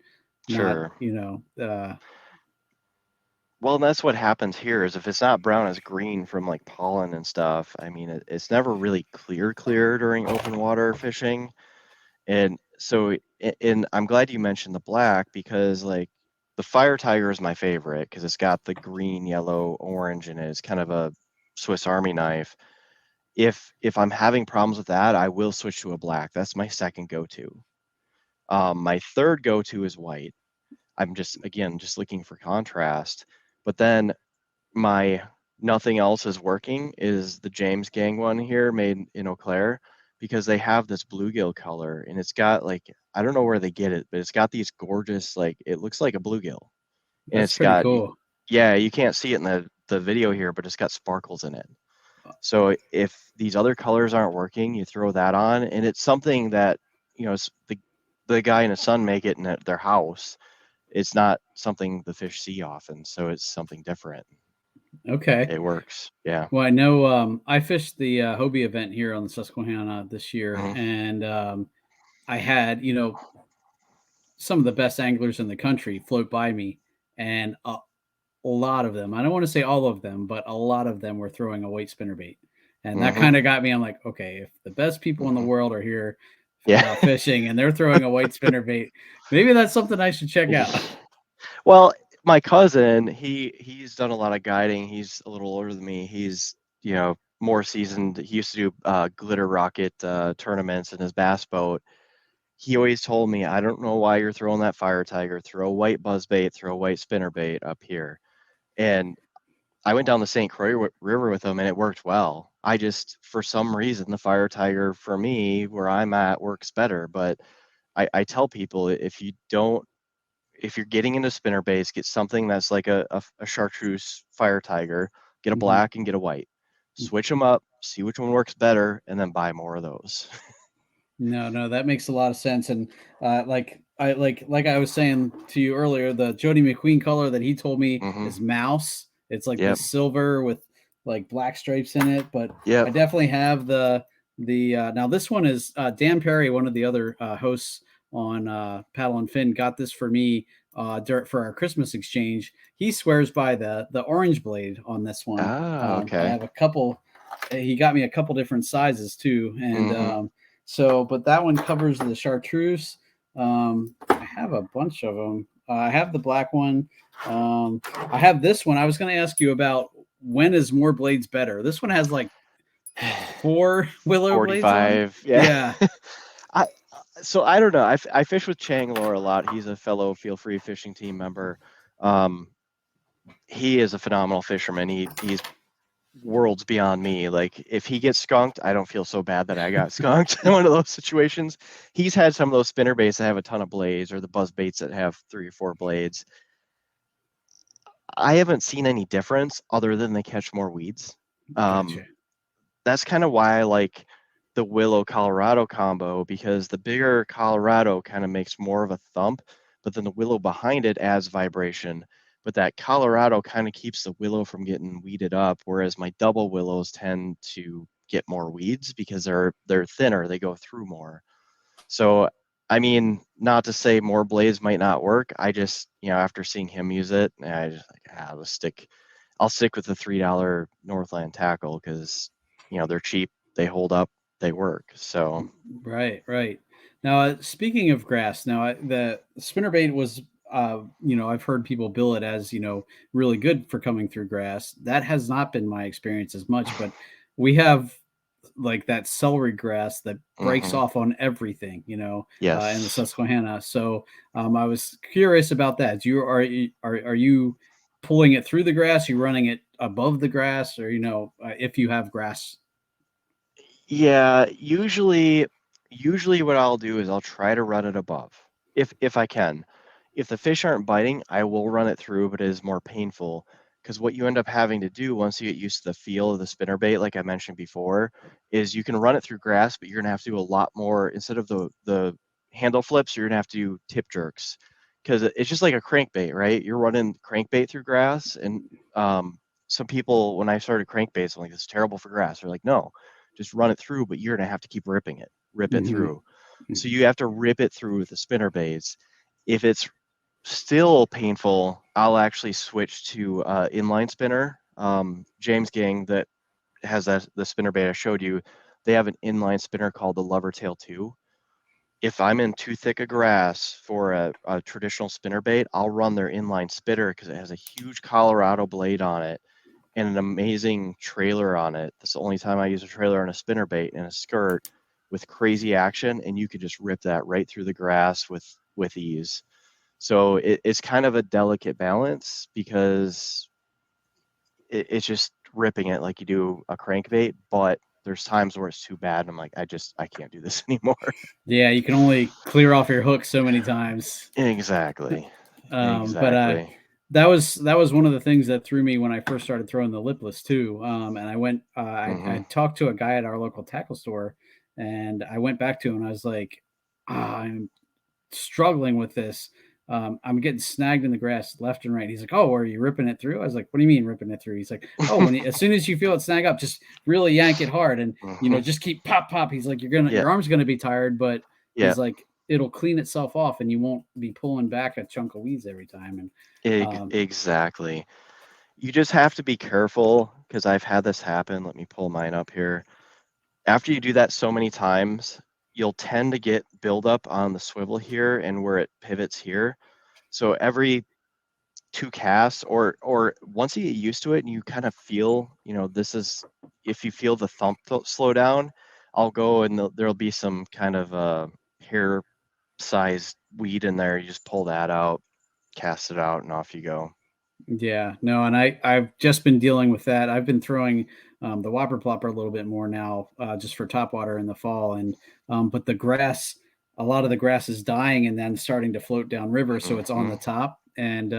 sure. Not, well, and that's what happens here is if it's not brown, it's green from like pollen and stuff. I mean, it's never really clear during open water fishing. And so, and I'm glad you mentioned the black, because like the fire tiger is my favorite because it's got the green, yellow, orange in it. It's kind of a Swiss Army knife. If I'm having problems with that, I will switch to a black. That's my second go-to. My third go-to is white. I'm just looking for contrast. But then my nothing else is working is the James Gang one here made in Eau Claire, because they have this bluegill color, and it's got like, I don't know where they get it, but it's got these gorgeous, like, it looks like a bluegill. And That's it's pretty got, cool. yeah, you can't see it in the video here, but it's got sparkles in it. So if these other colors aren't working, you throw that on, and it's something that, it's the guy and his son make it in their house. It's not something the fish see often, so it's something different. Okay. It works. Yeah. Well, I know I fished the Hobie event here on the Susquehanna this year, Mhm. and I had, some of the best anglers in the country float by me, and a lot of them, I don't want to say all of them, but a lot of them were throwing a white spinnerbait. And that Mhm. kind of got me. I'm like, okay, if the best people in the Mhm. world are here Yeah. fishing and they're throwing a white spinnerbait, maybe that's something I should check out. Well, my cousin, he's done a lot of guiding. He's a little older than me. He's, more seasoned. He used to do glitter rocket tournaments in his bass boat. He always told me, I don't know why you're throwing that fire tiger. Throw a white buzzbait, throw a white spinnerbait up here. And I went down the St. Croix River with him, and it worked well. I just, for some reason, the fire tiger for me, where I'm at, works better. But I tell people, if you're getting into spinnerbaits, get something that's like a chartreuse fire tiger, get a Mhm. black and get a white. Switch them up, see which one works better, and then buy more of those. No, that makes a lot of sense. And like I was saying to you earlier, the Jody McQueen color that he told me Mm-hmm. is mouse. It's like Yep. the silver with like black stripes in it. But Yep. I definitely have the now this one is Dan Perry, one of the other hosts on Paddle and Fin, got this for me for our Christmas exchange. He swears by the orange blade on this one. Ah, I okay. have a couple. He got me a couple different sizes too, and Mm-hmm. so, but that one covers the chartreuse. I have a bunch of them. I have the black one. I have this one. I was going to ask you about, when is more blades better? This one has like 4 willow blades on it. 45. Yeah. Yeah. So I don't know. I fish with Changlor a lot. He's a fellow Feel Free fishing team member. He is a phenomenal fisherman. He's worlds beyond me. Like, if he gets skunked, I don't feel so bad that I got skunked in one of those situations. He's had some of those spinner baits that have a ton of blades, or the buzz baits that have 3 or 4 blades. I haven't seen any difference other than they catch more weeds. Gotcha. That's kind of why I like the Willow Colorado combo, because the bigger Colorado kind of makes more of a thump, but then the Willow behind it adds vibration. But that Colorado kind of keeps the Willow from getting weeded up, whereas my double Willows tend to get more weeds because they're thinner, they go through more. So, I mean, not to say more blades might not work. I just, after seeing him use it, I just like, I'll stick with the $3 Northland tackle, because they're cheap, they hold up, they work. So Right. Now, speaking of grass, now the spinnerbait was, I've heard people bill it as, really good for coming through grass. That has not been my experience as much, but we have like that celery grass that breaks Mhm. off on everything, in the Yes. Susquehanna. So I was curious about that. Are you pulling it through the grass? You running it above the grass, or if you have grass? Yeah, usually what I'll do is I'll try to run it above, if I can. If the fish aren't biting, I will run it through, but it is more painful, because what you end up having to do once you get used to the feel of the spinnerbait, like I mentioned before, is you can run it through grass, but you're gonna have to do a lot more. Instead of the handle flips, you're gonna have to do tip jerks, because it's just like a crankbait, right? You're running crankbait through grass, and some people, when I started crankbaits, I'm like, it's terrible for grass. They're like, no, just run it through, but you're gonna have to keep rip it Mm-hmm. through. So you have to rip it through with the spinner baits. If it's still painful, I'll actually switch to inline spinner. James Gang, that has the spinner bait I showed you, they have an inline spinner called the Lover Tail 2. If I'm in too thick a grass for a traditional spinner bait, I'll run their inline spinner, because it has a huge Colorado blade on it and an amazing trailer on it. That's the only time I use a trailer on a spinnerbait and a skirt. with crazy action, and you could just rip that right through the grass with ease. So it's kind of a delicate balance, because it's just ripping it like you do a crankbait, but there's times where it's too bad and I'm like, I can't do this anymore. Yeah, you can only clear off your hook so many times. Exactly. But that was one of the things that threw me when I first started throwing the lipless too. And I went, I talked to a guy at our local tackle store, and I went back to him and I was like, I'm struggling with this. I'm getting snagged in the grass left and right. He's like, "Oh, are you ripping it through?" I was like, "What do you mean ripping it through?" He's like, "Oh, as soon as you feel it snag up, just really yank it hard, and just keep pop pop." He's like, your arm's gonna be tired, but he's like, it'll clean itself off, and you won't be pulling back a chunk of weeds every time. And exactly. You just have to be careful, because I've had this happen. Let me pull mine up here. After you do that so many times, you'll tend to get buildup on the swivel here and where it pivots here. So every 2 casts, or once you get used to it and you kind of feel, this is, if you feel the thump slow down, I'll go and there'll be some kind of hair sized weed in there. You just pull that out, cast it out, and off you go. Yeah, no, and I've just been dealing with that. I've been throwing the whopper plopper a little bit more now, just for topwater in the fall, and but the grass, a lot of the grass is dying and then starting to float down river, so it's on the top, and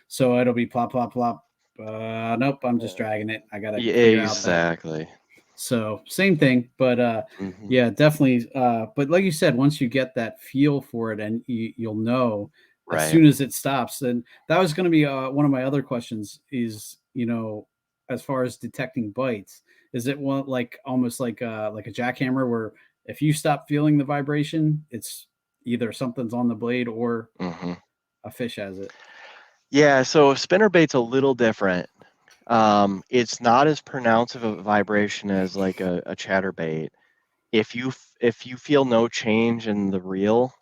so it'll be plop plop plop. Nope, I'm just dragging it. I gotta figure out that. Exactly. So same thing, but yeah, definitely. But like you said, once you get that feel for it, and you'll know as soon as it stops. And that was going to be one of my other questions is, as far as detecting bites, is it one like almost like a jackhammer, where if you stop feeling the vibration, it's either something's on the blade or a fish has it? Yeah, so spinnerbait's a little different. It's not as pronounced of a vibration as like a chatterbait. If you feel no change in the reel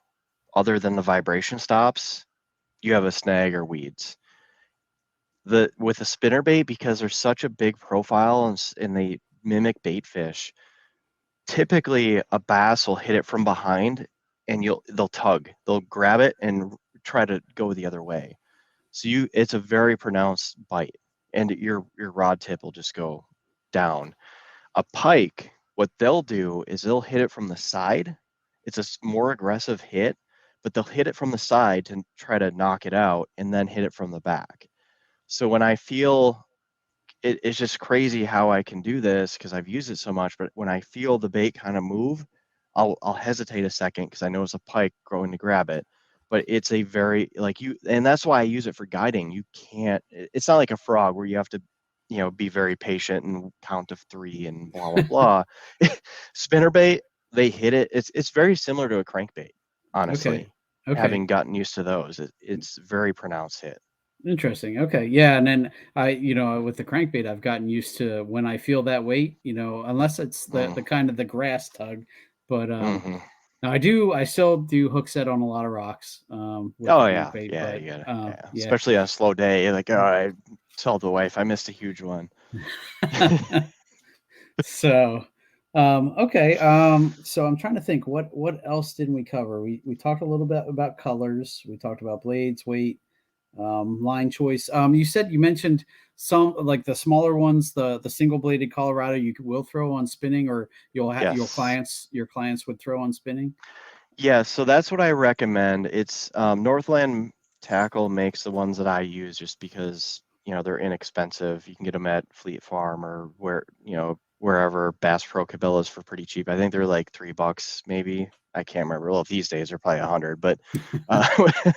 other than the vibration stops, you have a snag or weeds. With a spinnerbait, because there's such a big profile and they mimic bait fish, typically a bass will hit it from behind and they'll tug. They'll grab it and try to go the other way. So it's a very pronounced bite, and your rod tip will just go down. A pike, what they'll do is they'll hit it from the side. It's a more aggressive hit, but they'll hit it from the side to try to knock it out and then hit it from the back. So when I feel it's just crazy how I can do this, because I've used it so much, but when I feel the bait kind of move, I'll hesitate a second because I know it's a pike going to grab it. But it's a very and that's why I use it for guiding. You can't, it's not like a frog where you have to, be very patient and count to 3 and blah, blah, blah. Spinnerbait, they hit it. It's very similar to a crankbait, honestly. Okay. Having gotten used to those, it's very pronounced hit. Interesting. Okay. Yeah. And then with the crankbait, I've gotten used to when I feel that weight, unless it's the kind of the grass tug, but I still do hook set on a lot of rocks. With Crankbait, yeah. But, you gotta, especially on a slow day. You're like, I told the wife I missed a huge one. So, okay. So I'm trying to think what else didn't we cover? We talked a little bit about colors. We talked about blades, weight, line choice. You mentioned some like the smaller ones, the single bladed Colorado you will throw on spinning, or you'll have your clients would throw on spinning. Yeah, so that's what I recommend. It's Northland Tackle makes the ones that I use just because they're inexpensive. You can get them at Fleet Farm or wherever Bass Pro Cabela's for pretty cheap. I think they're like $3 maybe. I can't remember. Well, these days they're probably 100, but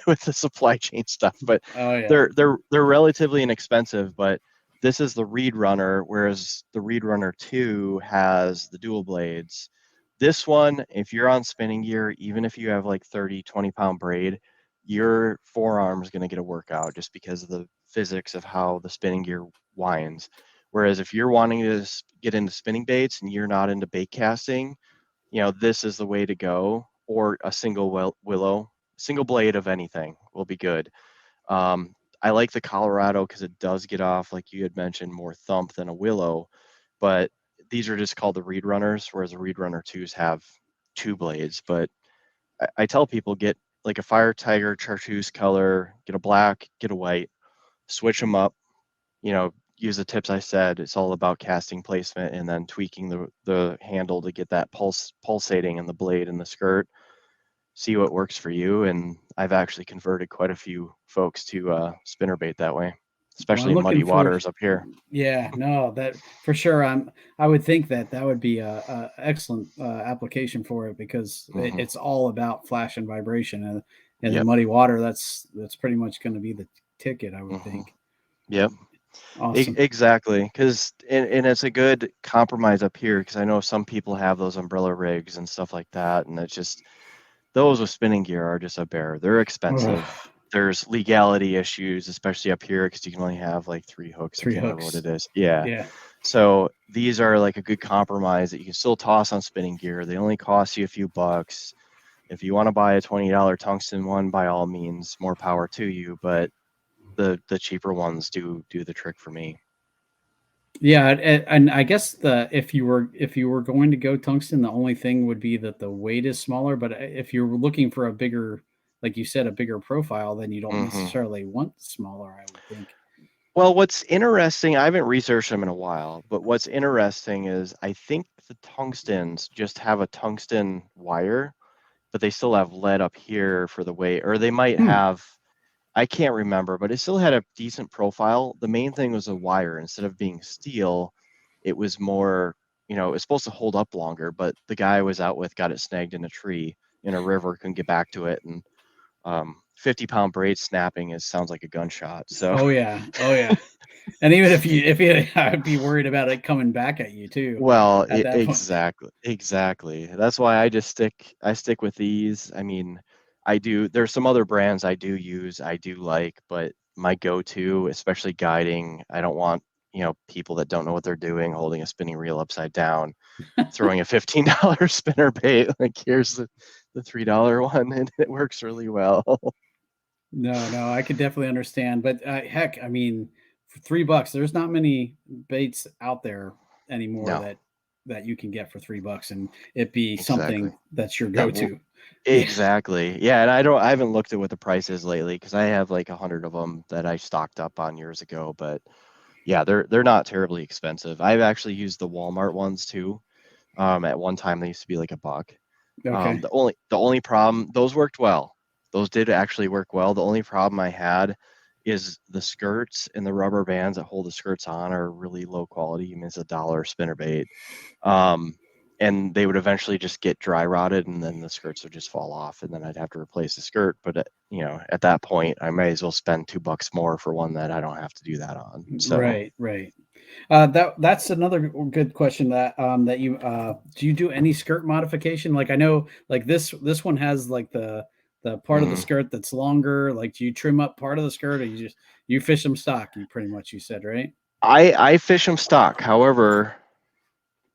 with the supply chain stuff. But they're relatively inexpensive. But this is the Reed Runner, whereas the Reed Runner 2 has the dual blades. This one, if you're on spinning gear, even if you have like 20 pound braid, your forearm is going to get a workout just because of the physics of how the spinning gear winds. Whereas if you're wanting to get into spinning baits and you're not into bait casting, this is the way to go. Or a single willow, single blade of anything will be good. I like the Colorado because it does get off, like you had mentioned, more thump than a willow. But these are just called the Reed Runners, whereas the Reed Runner 2s have 2 blades, but I tell people get like a fire tiger chartreuse color, get a black, get a white, switch them up, use the tips I said. It's all about casting placement and then tweaking the handle to get that pulsating in the blade and the skirt. See what works for you. And I've actually converted quite a few folks to spinnerbait that way, especially in muddy waters up here. Yeah, no, that for sure. I would think that would be a excellent application for it, because it's all about flash and vibration, and in muddy water, that's pretty much going to be the ticket, I would think. Yep. Awesome. Exactly, because and it's a good compromise up here, because I know some people have those umbrella rigs and stuff like that, and it's just those with spinning gear are just a bear. They're expensive. There's legality issues, especially up here, because you can only have like 3 hooks. I can't remember what it is. Yeah. So these are like a good compromise that you can still toss on spinning gear. They only cost you a few bucks. If you want to buy a $20 tungsten one, by all means, more power to you. But the cheaper ones do the trick for me. Yeah, and I guess if you were going to go tungsten, the only thing would be that the weight is smaller. But if you're looking for a bigger, like you said, a bigger profile, then you don't necessarily want smaller, I would think. Well, what's interesting, I haven't researched them in a while, but what's interesting is I think the tungstens just have a tungsten wire, but they still have lead up here for the weight, or they might have, I can't remember, but it still had a decent profile. The main thing was a wire. Instead of being steel, it was more, it was supposed to hold up longer, but the guy I was out with got it snagged in a tree in a river, couldn't get back to it. And 50-pound braid snapping sounds like a gunshot. So oh yeah. And even if you I'd be worried about it coming back at you too. Well, exactly. That's why I stick with these. I mean, there's some other brands I do use, I do like, but my go-to, especially guiding, I don't want, people that don't know what they're doing holding a spinning reel upside down, throwing a $15 spinnerbait. Like, here's the $3 one, and it works really well. No, I could definitely understand. But heck, I mean, for $3, there's not many baits out there anymore that you can get for $3 and it be something that's your go-to. Exactly. Yeah, and I haven't looked at what the price is lately, because I have like 100 of them that I stocked up on years ago. But yeah, they're not terribly expensive. I've actually used the Walmart ones too. At one time they used to be like $1. Okay. The only problem, those worked well. Those did actually work well. The only problem I had is the skirts and the rubber bands that hold the skirts on are really low quality. I mean, it's $1 spinnerbait. And they would eventually just get dry rotted, and then the skirts would just fall off, and then I'd have to replace the skirt. But at that point, I may as well spend $2 more for one that I don't have to do that on. So right. That's another good question. That you do you do any skirt modification? Like, I know, like this one has like the part of the skirt that's longer. Like, do you trim up part of the skirt, or you fish them stock? You pretty much, you said, right? I fish them stock. However,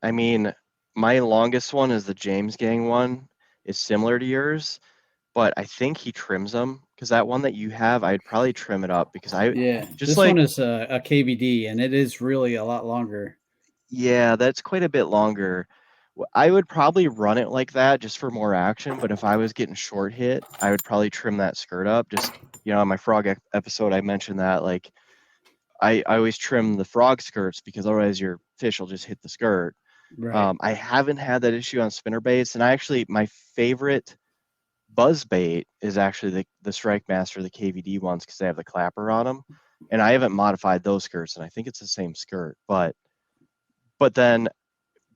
I mean, my longest one is the James Gang one. It's similar to yours, but I think he trims them, because that one that you have, I'd probably trim it up, because this one is a KVD, and it is really a lot longer. Yeah, that's quite a bit longer. I would probably run it like that just for more action, but if I was getting short hit, I would probably trim that skirt up. Just, on my frog episode, I mentioned that, like, I always trim the frog skirts, because otherwise your fish will just hit the skirt. Right. I haven't had that issue on spinnerbaits, and my favorite buzz bait is actually the Strike Master, the KVD ones, because they have the clapper on them, and I haven't modified those skirts, and I think it's the same skirt. But then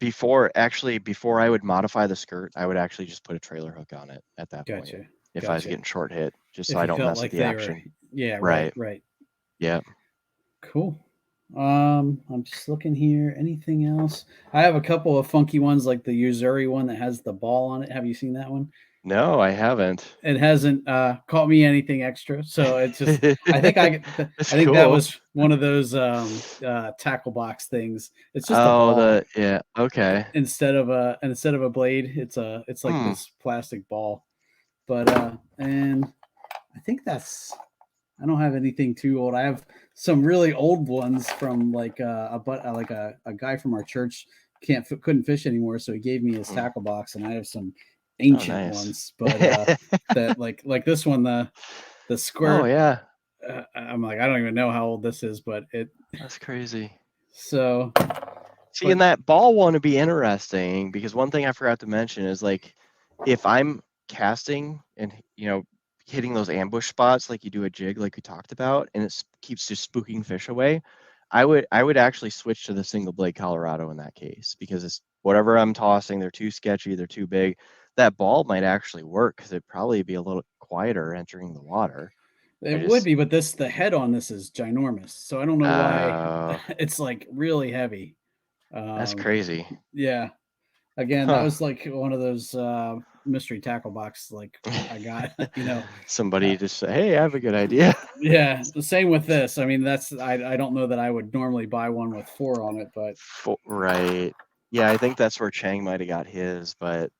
before I would modify the skirt, I would actually just put a trailer hook on it at that point if I was getting short hit, just so I don't mess with the action. Right. Yeah. Cool. I'm just looking here. Anything else? I have a couple of funky ones, like the Uzuri one that has the ball on it. Have you seen that one? No, I haven't. It hasn't caught me anything extra, so it's just I think cool. that was one of those tackle box things. It's just a ball. Okay. Instead of a blade, it's like this plastic ball. But and I think I don't have anything too old. I have some really old ones from like a guy from our church couldn't fish anymore, so he gave me his tackle box, and I have some ancient nice. ones, but that like this one, the square. Oh yeah, I'm like, I don't even know how old this is, but that's crazy. So, see, and that ball one would be interesting because one thing I forgot to mention is like if I'm casting and hitting those ambush spots like you do a jig like we talked about, and it keeps just spooking fish away, I would actually switch to the single blade Colorado in that case, because it's whatever I'm tossing, they're too sketchy, they're too big. That ball might actually work because it'd probably be a little quieter entering the water. It would be, but the head on this is ginormous, so I don't know why it's like really heavy. That's crazy. Yeah. Again, that was like one of those mystery tackle box like I got, somebody just say, hey, I have a good idea. Yeah, the same with this. I mean, I don't know that I would normally buy one with 4 on it, but right. Yeah, I think that's where Chang might have got his, but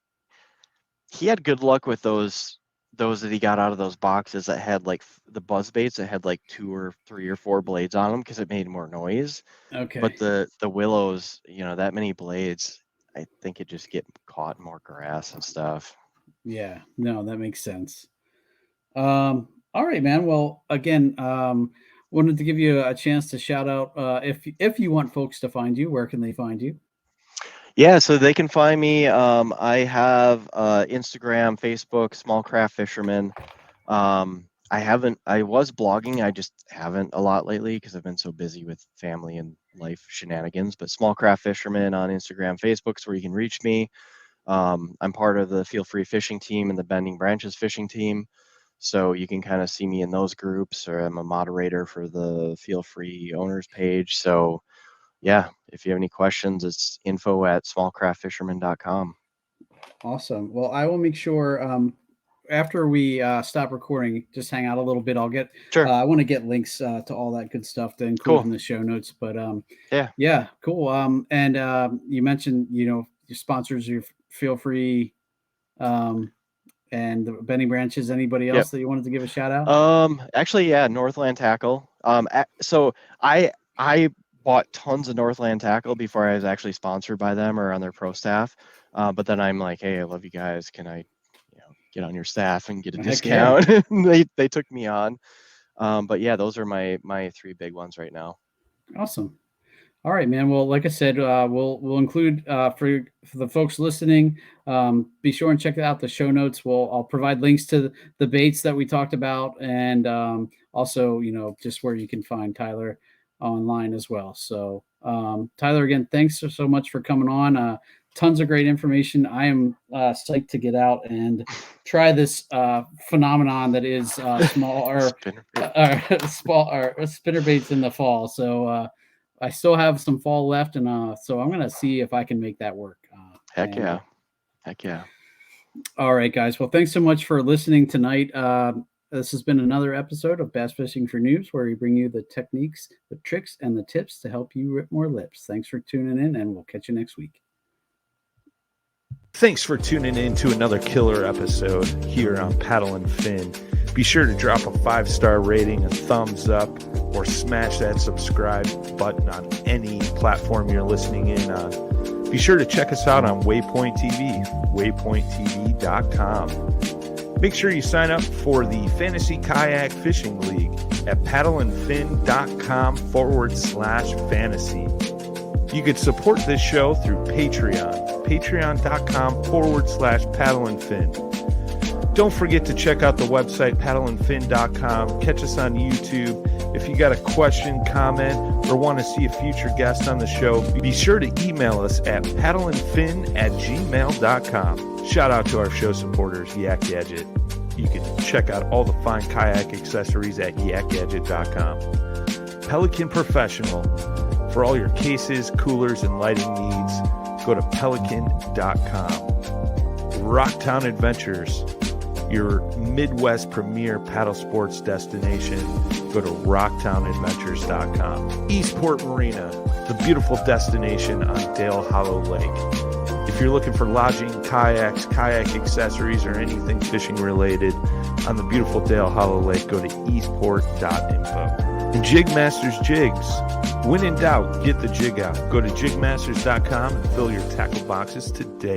he had good luck with those that he got out of those boxes that had like the buzz baits that had like 2 or 3 or 4 blades on them because it made more noise. Okay. But the willows, that many blades, I think it just get caught in more grass and stuff. Yeah, no, that makes sense. All right, man. Well, again, wanted to give you a chance to shout out if you want folks to find you, where can they find you? Yeah, so they can find me. I have Instagram, Facebook, Small Craft Fisherman. I was blogging, I just haven't a lot lately because I've been so busy with family and life shenanigans. But Small Craft Fisherman on Instagram, Facebook is where you can reach me. I'm part of the Feel Free fishing team and the Bending Branches fishing team. So you can kind of see me in those groups, or I'm a moderator for the Feel Free owners page. So yeah, if you have any questions, it's info@smallcraftfisherman.com. Awesome. Well, I will make sure after we stop recording, just hang out a little bit. I'll get sure. I want to get links to all that good stuff to include in the show notes. But yeah, cool. And you mentioned your sponsors, your Feel Free, and the Bending Branches. Anybody else that you wanted to give a shout out? Actually, yeah, Northland Tackle. So I bought tons of Northland Tackle before I was actually sponsored by them or on their pro staff. But then I'm like, hey, I love you guys. Can I, get on your staff and get a discount? Yeah. they took me on. But yeah, those are my 3 big ones right now. Awesome. All right, man. Well, like I said, we'll include for the folks listening. Be sure and check out the show notes. I'll provide links to the baits that we talked about, and also just where you can find Tyler online as well. So Tyler, again, thanks so much for coming on. Tons of great information. I am psyched to get out and try this phenomenon that is small or spinnerbaits in the fall. So I still have some fall left, and so I'm gonna see if I can make that work. Heck yeah. All right, guys. Well, thanks so much for listening tonight. This has been another episode of Bass Fishing for Noobs, where we bring you the techniques, the tricks, and the tips to help you rip more lips. Thanks for tuning in, and we'll catch you next week. Thanks for tuning in to another killer episode here on Paddle and Fin. Be sure to drop a 5-star rating, a thumbs up, or smash that subscribe button on any platform you're listening in on. Be sure to check us out on Waypoint TV, waypointtv.com. Make sure you sign up for the Fantasy Kayak Fishing League at paddleandfin.com/fantasy. You could support this show through Patreon, patreon.com/paddleandfin. Don't forget to check out the website, paddleandfin.com. Catch us on YouTube. If you got a question, comment, or want to see a future guest on the show, be sure to email us at paddleandfin@gmail.com. Shout out to our show supporters, Yak Gadget. You can check out all the fine kayak accessories at yakgadget.com. Pelican Professional. For all your cases, coolers, and lighting needs, go to pelican.com. Rocktown Adventures, your Midwest premier paddle sports destination. Go to rocktownadventures.com. Eastport Marina, the beautiful destination on Dale Hollow Lake. If you're looking for lodging, kayaks, kayak accessories, or anything fishing related on the beautiful Dale Hollow Lake, go to eastport.info. And Jigmasters Jigs. When in doubt, get the jig out. Go to jigmasters.com and fill your tackle boxes today.